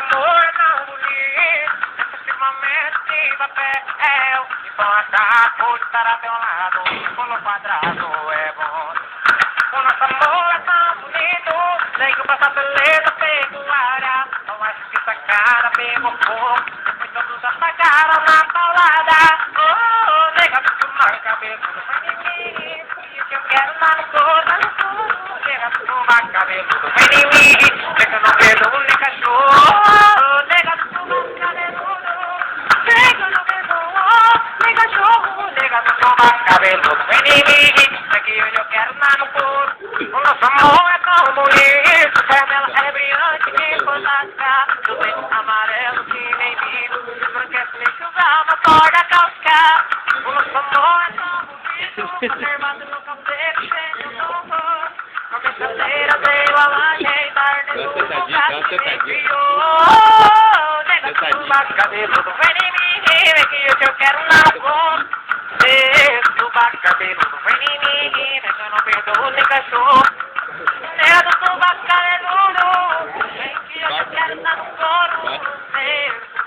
amor é tão bonito, excessivamente de papel. Então essa por estar a teu lado, pulo quadrado é bom. O nosso amor é tão bonito, nem que eu faça beleza pecuária. Não acho que essa cara pegou fogo, depois todos apagaram na balada. Oh, nega, tu fumar cabeludo, vem em mim, e que eu quero lá no corpo, nega, tu fumar cabeludo, vem em mim, nega, eu não vejo nem cachorro, nega, tu fumar cabeludo, nega, eu não vejo nem cachorro, nega, tu fumar cabeludo, vem em mim, é que hoje eu quero lá no corpo. O nosso amor é tão bonito, vermelho é brilhante de fantástica, do peito amarelo que nem milho, embranquece nem chuva, uma corda cáustica. O nosso amor é tão bonito, conservado no cabelo cheio de horror. Na brincadeira veio a ajeitar nesse lugar que me criou. Nega, tu bate cabeludo, vem em mim, é que hoje eu quero na cor. Tu bate cabeludo, vem em mim, é que eu não perdoo nem cachorro. Nega, tu bate cabeludo, vem que hoje eu quero na cor.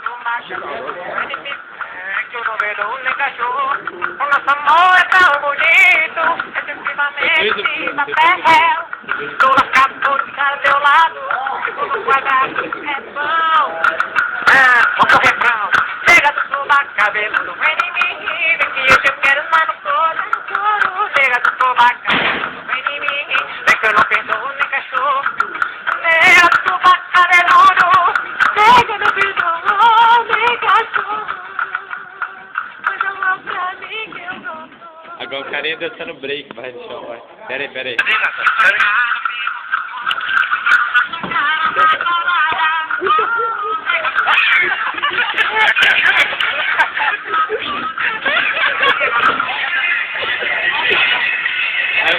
Tu bate cabeludo, vem em mim, é que eu não perdoo nem cachorro. O nosso amor é tão bonito, excessivamente de papel. Estou lascado por estar ao teu lado, segundo quadrado é bom. Vamos ao refrão. Chega do sovaco, cabeludo, vem em mim, vem que hoje eu quero lá no couro. Chega do sovaco, cabeludo, vem em mim, vem que eu não perdoo nem cachorro. Chega do sovaco, cabeludo, chega no perdoo nem cachorro. Mas eu amo pra mim que eu gosto. Agora o carinha dançando break, vai no chão, vai. Pera aí. Aí,